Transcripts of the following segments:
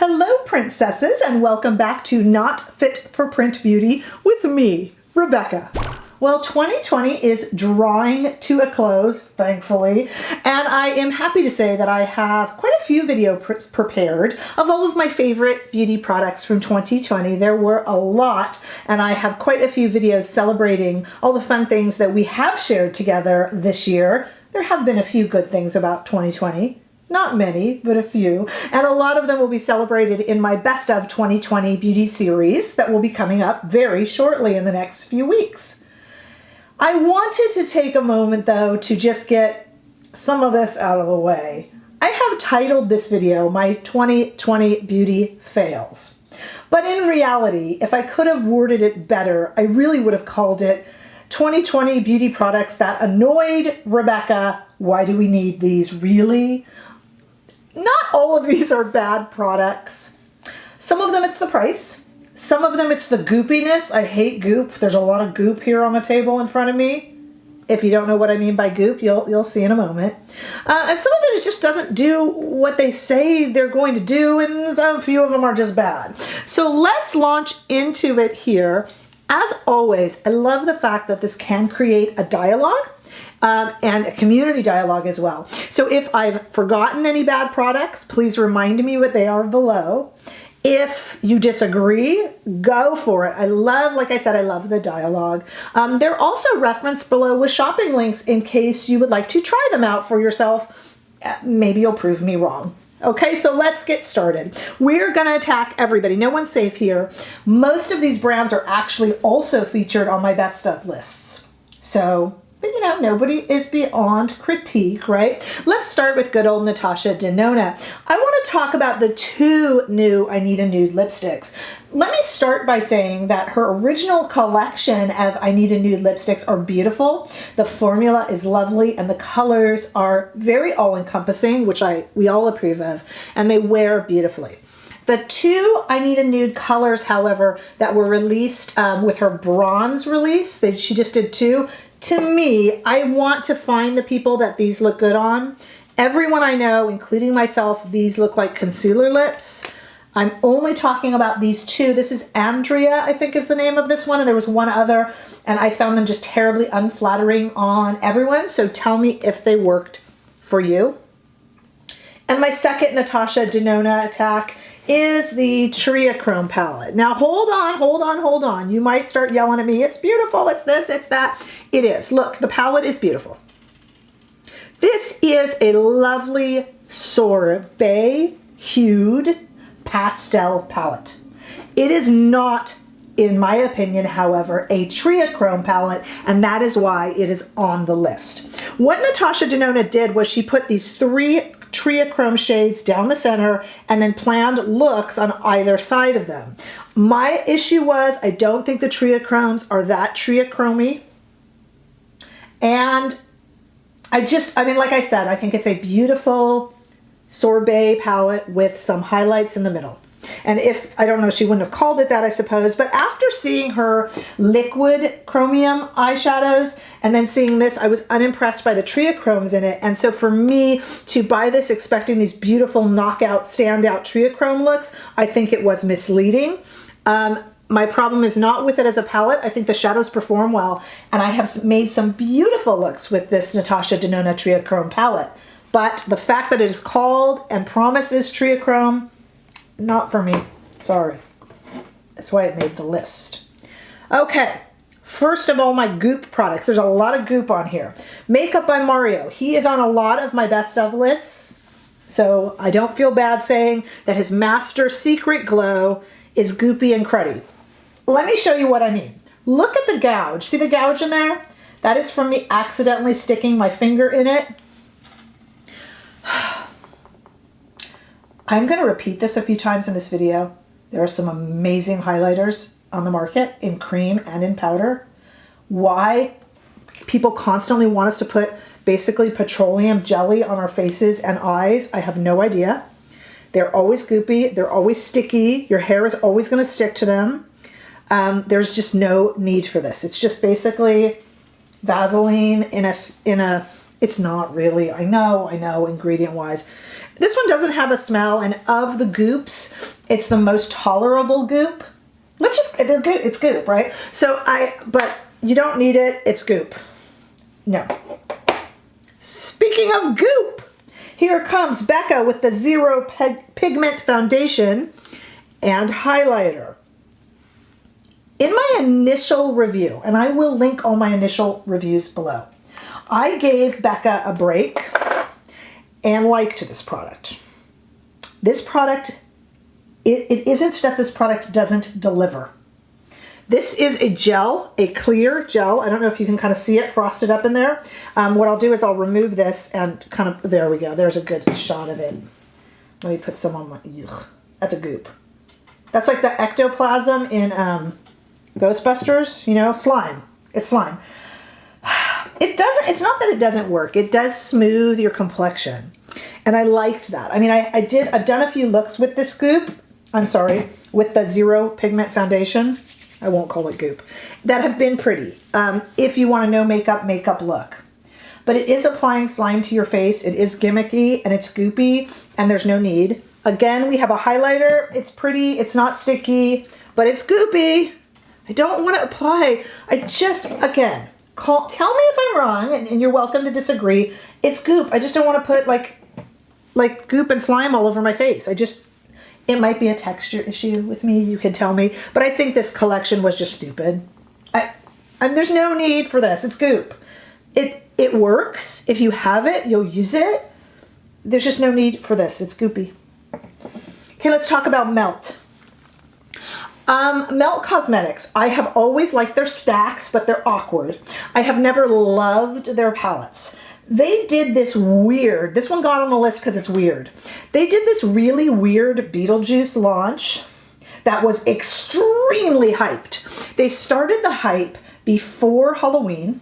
Hello, princesses, and welcome back to Not Fit for Print Beauty with me, Rebecca. Well, 2020 is drawing to a close, thankfully, and I am happy to say that I have quite a few videos prepared of all of my favorite beauty products from 2020. There were a lot, and I have quite a few videos celebrating all the fun things that we have shared together this year. There have been a few good things about 2020. Not many, but a few. And a lot of them will be celebrated in my Best of 2020 beauty series that will be coming up very shortly in the next few weeks. I wanted to take a moment though to just get some of this out of the way. I have titled this video my 2020 beauty fails. But in reality, if I could have worded it better, I really would have called it 2020 beauty products that annoyed Rebecca. Why do we need these really? Not all of these are bad products. Some of them it's the price. Some of them it's the goopiness. I hate goop. There's a lot of goop here on the table in front of me. If you don't know what I mean by goop, you'll see in a moment. And some of it just doesn't do what they say they're going to do, and a few of them are just bad. So let's launch into it here. As always, I love the fact that this can create a dialogue. And a community dialogue as well. So if I've forgotten any bad products, please remind me what they are below. If you disagree, go for it. I love, like I said, I love the dialogue. They're also referenced below with shopping links in case you would like to try them out for yourself. Maybe you'll prove me wrong. Okay, so let's get started. We're gonna attack everybody. No one's safe here. Most of these brands are actually also featured on my best of lists. So, but you know, nobody is beyond critique, right? Let's start with good old Natasha Denona. I want to talk about the two new I Need a Nude lipsticks. Let me start by saying that her original collection of I Need a Nude lipsticks are beautiful. The formula is lovely and the colors are very all-encompassing, which we all approve of, and they wear beautifully. The two I Need a Nude colors, however, that were released with her bronze release, she just did two. To me, I want to find the people that these look good on. Everyone I know, including myself, these look like concealer lips. I'm only talking about these two. This is Andrea, I think is the name of this one, and there was one other, and I found them just terribly unflattering on everyone, so tell me if they worked for you. And my second Natasha Denona attack is the Triochrome palette. Now hold on. You might start yelling at me, it's beautiful, it's this, it's that. It is. Look, the palette is beautiful. This is a lovely sorbet hued pastel palette. It is not, in my opinion, however, a Triochrome palette, and that is why it is on the list. What Natasha Denona did was she put these three Triochrome shades down the center and then planned looks on either side of them. My issue was I don't think the Triochromes are that Triochrome-y. And I mean, like I said, I think it's a beautiful sorbet palette with some highlights in the middle. And if, I don't know, she wouldn't have called it that, I suppose, but after seeing her liquid chromium eyeshadows and then seeing this, I was unimpressed by the Triochromes in it. And so for me to buy this expecting these beautiful knockout, standout Triochrome looks, I think it was misleading. My problem is not with it as a palette. I think the shadows perform well, and I have made some beautiful looks with this Natasha Denona Triochrome palette. But the fact that it is called and promises Triochrome, not for me. Sorry. That's why it made the list. Okay. First of all, my goop products. There's a lot of goop on here. Makeup by Mario. He is on a lot of my best of lists. So I don't feel bad saying that his master secret glow is goopy and cruddy. Let me show you what I mean. Look at the gouge. See the gouge in there? That is from me accidentally sticking my finger in it. I'm going to repeat this a few times in this video. There are some amazing highlighters on the market in cream and in powder. Why people constantly want us to put basically petroleum jelly on our faces and eyes, I have no idea. They're always goopy. They're always sticky. Your hair is always going to stick to them. There's just no need for this. It's just basically Vaseline in a it's not really, I know, ingredient wise. This one doesn't have a smell, and of the goops, It's the most tolerable goop. They're good. It's goop, right? But you don't need it. It's goop. No. Speaking of goop, here comes Becca with the Zero Pigment Foundation and highlighter. In my initial review, and I will link all my initial reviews below, I gave Becca a break and liked this product. This product, it isn't that this product doesn't deliver. This is a gel, a clear gel. I don't know if you can kind of see it frosted up in there. What I'll do is I'll remove this and kind of, there we go. There's a good shot of it. Let me put some on my, ugh, that's a goop. That's like the ectoplasm in Ghostbusters, you know, slime. It's slime. It's not that it doesn't work. It does smooth your complexion. And I liked that. I mean, I've done a few looks with this goop. I'm sorry, with the Zero Pigment Foundation. I won't call it goop. That have been pretty. If you want to know makeup look. But it is applying slime to your face. It is gimmicky and it's goopy and there's no need. Again, we have a highlighter. It's pretty. It's not sticky, but it's goopy. I don't want to apply. Again, tell me if I'm wrong and you're welcome to disagree. It's goop. I just don't want to put like goop and slime all over my face. It might be a texture issue with me, you can tell me, but I think this collection was just stupid. There's no need for this. It's goop. It works. If you have it, you'll use it. There's just no need for this. It's goopy. Okay, let's talk about Melt. Melt Cosmetics. I have always liked their stacks, but they're awkward. I have never loved their palettes. They did this weird, this one got on the list because it's weird. They did this really weird Beetlejuice launch that was extremely hyped. They started the hype before Halloween,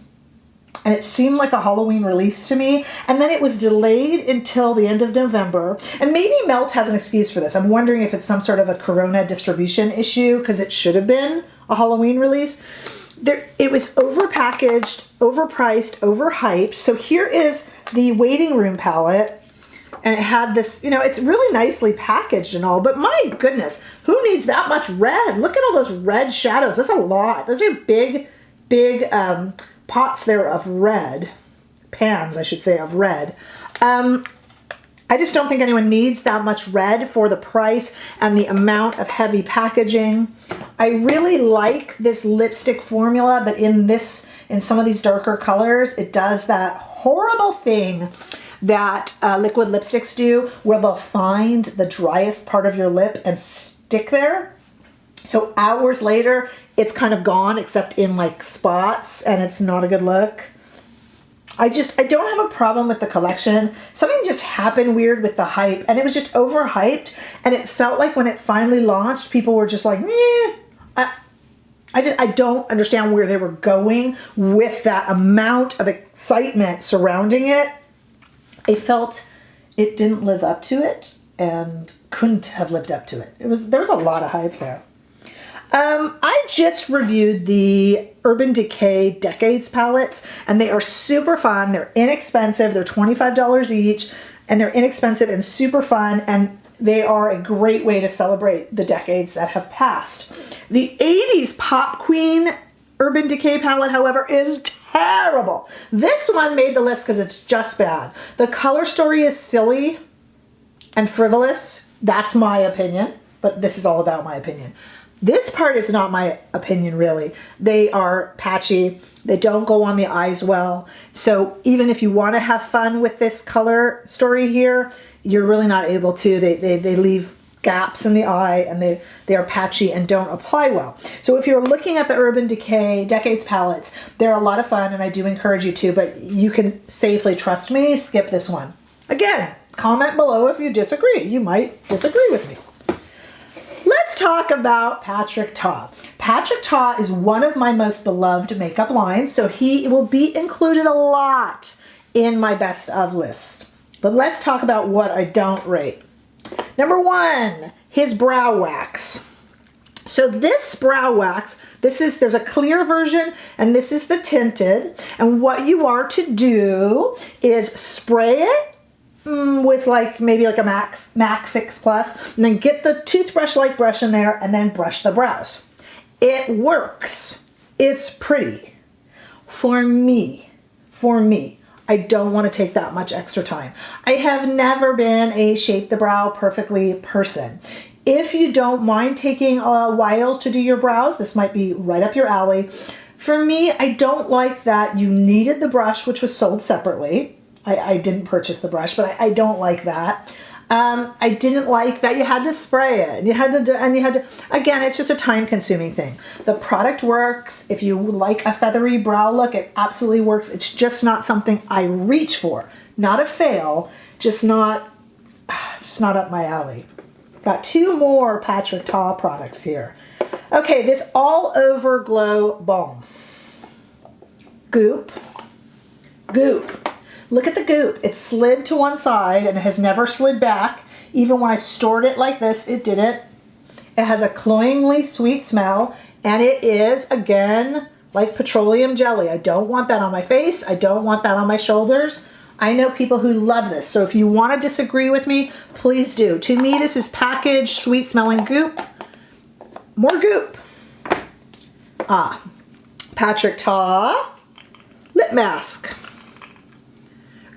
and it seemed like a Halloween release to me, and then it was delayed until the end of November. And maybe Melt has an excuse for this. I'm wondering if it's some sort of a Corona distribution issue, because it should have been a Halloween release. It was overpackaged, overpriced, overhyped. So here is the waiting room palette. And it had this, you know, it's really nicely packaged and all, but my goodness, who needs that much red? Look at all those red shadows. That's a lot. Those are big pots there of red. Pans, I should say, of red. I just don't think anyone needs that much red for the price and the amount of heavy packaging. I really like this lipstick formula, but in some of these darker colors, it does that horrible thing that liquid lipsticks do, where they'll find the driest part of your lip and stick there. So hours later, it's kind of gone, except in like spots, and it's not a good look. I don't have a problem with the collection. Something just happened weird with the hype, and it was just overhyped, and it felt like when it finally launched, people were just like, meh. I don't understand where they were going with that amount of excitement surrounding it. I felt it didn't live up to it and couldn't have lived up to it. There was a lot of hype there. I just reviewed the Urban Decay Decades palettes, and they are super fun. They're inexpensive. They're $25 each, and they're inexpensive and super fun, and they are a great way to celebrate the decades that have passed. The 80s Pop Queen Urban Decay palette, however, is terrible. This one made the list because it's just bad. The color story is silly and frivolous. That's my opinion, but this is all about my opinion. This part is not my opinion, really. They are patchy. They don't go on the eyes well. So even if you want to have fun with this color story here, you're really not able to. They leave gaps in the eye, and they are patchy and don't apply well. So if you're looking at the Urban Decay Decades palettes, they're a lot of fun, and I do encourage you to, but you can safely, trust me, skip this one. Again, comment below if you disagree. You might disagree with me. Let's talk about Patrick Ta. Patrick Ta is one of my most beloved makeup lines, so he will be included a lot in my best of list. But let's talk about what I don't rate. Number one, his brow wax. So this brow wax, there's a clear version, and this is the tinted. And what you are to do is spray it with like maybe like a MAC Fix Plus, and then get the toothbrush-like brush in there and then brush the brows. It works. It's pretty. For me, I don't want to take that much extra time. I have never been a shape the brow perfectly person. If you don't mind taking a while to do your brows, this might be right up your alley. For me, I don't like that you needed the brush, which was sold separately. I didn't purchase the brush, but I don't like that. I didn't like that you had to spray it. You had to, again, it's just a time-consuming thing. The product works. If you like a feathery brow look, it absolutely works. It's just not something I reach for. Not a fail, just not up my alley. Got two more Patrick Ta products here. Okay, this All Over Glow Balm. Goop. Look at the goop. It slid to one side and it has never slid back. Even when I stored it like this, it didn't. It has a cloyingly sweet smell, and it is, again, like petroleum jelly. I don't want that on my face. I don't want that on my shoulders. I know people who love this, so if you want to disagree with me, please do. To me, this is packaged, sweet-smelling goop. More goop. Patrick Ta Lip Mask.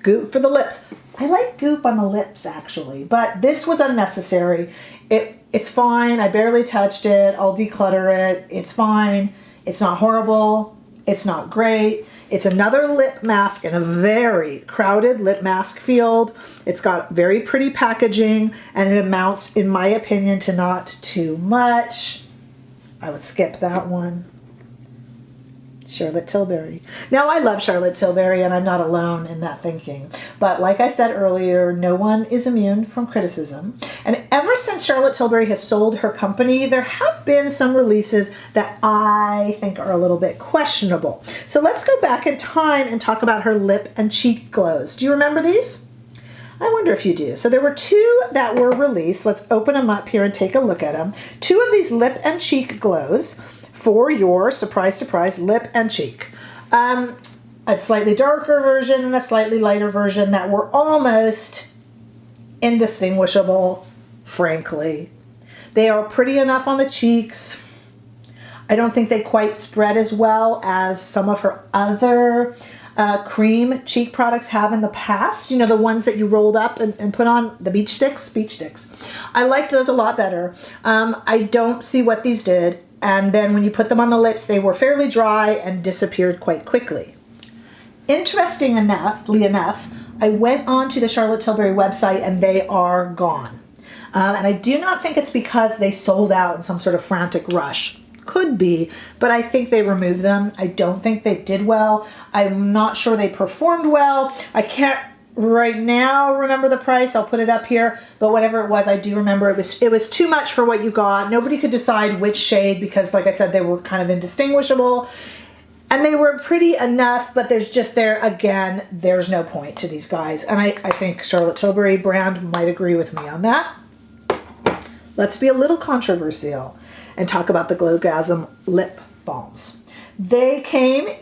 Goop for the lips. I like goop on the lips, actually, but this was unnecessary. It's fine. I barely touched it. I'll declutter it. It's fine. It's not horrible. It's not great. It's another lip mask in a very crowded lip mask field. It's got very pretty packaging, and it amounts, in my opinion, to not too much. I would skip that one. Charlotte Tilbury. Now, I love Charlotte Tilbury, and I'm not alone in that thinking. But like I said earlier, no one is immune from criticism. And ever since Charlotte Tilbury has sold her company, there have been some releases that I think are a little bit questionable. So let's go back in time and talk about her lip and cheek glows. Do you remember these? I wonder if you do. So there were two that were released. Let's open them up here and take a look at them. Two of these lip and cheek glows for your, surprise, surprise, lip and cheek. A slightly darker version and a slightly lighter version that were almost indistinguishable, frankly. They are pretty enough on the cheeks. I don't think they quite spread as well as some of her other cream cheek products have in the past. You know, the ones that you rolled up and put on, the beach sticks. I liked those a lot better. I don't see what these did. And then when you put them on the lips, they were fairly dry and disappeared quite quickly. Interestingly enough, I went onto the Charlotte Tilbury website and they are gone. And I do not think it's because they sold out in some sort of frantic rush. Could be, but I think they removed them. I don't think they did well. I'm not sure they performed well. I can't right now remember the price. I'll put it up here, but whatever it was, I do remember it was too much for what you got. Nobody could decide which shade because, like I said, they were kind of indistinguishable, and they were pretty enough, but there's no point to these guys. And I think Charlotte Tilbury brand might agree with me on that. Let's be a little controversial and talk about the Glowgasm lip balms. They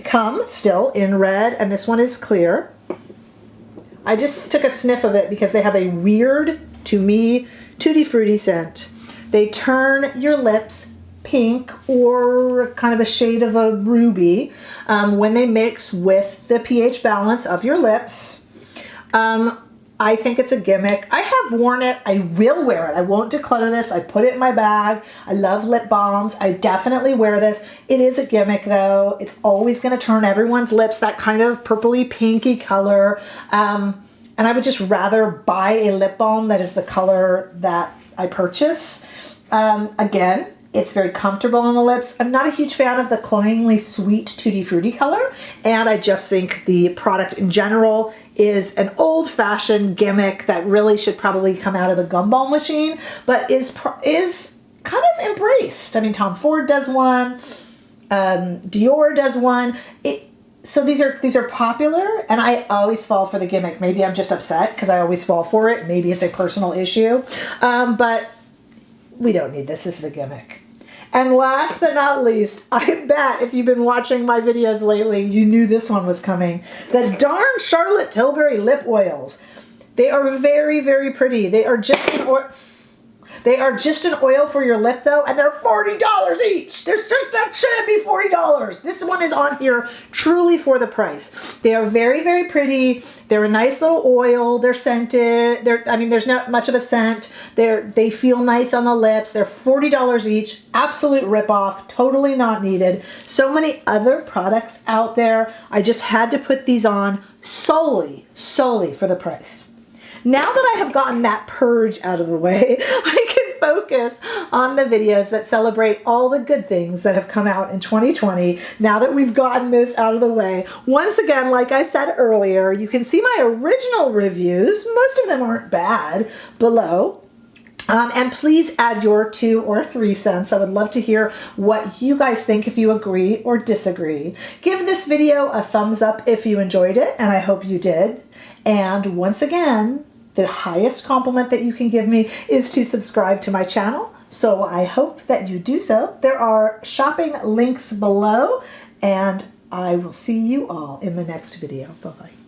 come still in red, and this one is clear. I just took a sniff of it because they have a weird, to me, tutti frutti scent. They turn your lips pink or kind of a shade of a ruby when they mix with the pH balance of your lips. I think it's a gimmick. I have worn it. I will wear it. I won't declutter this. I put it in my bag. I love lip balms. I definitely wear this. It is a gimmick though. It's always going to turn everyone's lips that kind of purpley pinky color. And I would just rather buy a lip balm that is the color that I purchase. Again, it's very comfortable on the lips. I'm not a huge fan of the cloyingly sweet tutti frutti color. And I just think the product in general is an old-fashioned gimmick that really should probably come out of the gumball machine, but is kind of embraced. I mean, Tom Ford does one, Dior does one. So these are popular, and I always fall for the gimmick. Maybe I'm just upset because I always fall for it. Maybe it's a personal issue, but we don't need this. This is a gimmick. And last but not least, I bet if you've been watching my videos lately, you knew this one was coming. The darn Charlotte Tilbury lip oils. They are very, very pretty. They are just an oil. They are just an oil for your lip though, and they're $40 each. There's just, that shouldn't be $40. This one is on here truly for the price. They are very, very pretty. They're a nice little oil. They're scented. I mean, there's not much of a scent. They feel nice on the lips. They're $40 each. Absolute ripoff. Totally not needed. So many other products out there. I just had to put these on solely for the price. Now that I have gotten that purge out of the way, I can focus on the videos that celebrate all the good things that have come out in 2020. Now that we've gotten this out of the way, once again, like I said earlier, you can see my original reviews. Most of them aren't bad below. And please add your 2 or 3 cents. I would love to hear what you guys think, if you agree or disagree. Give this video a thumbs up if you enjoyed it, and I hope you did. And once again, the highest compliment that you can give me is to subscribe to my channel. So I hope that you do so. There are shopping links below, and I will see you all in the next video. Bye-bye.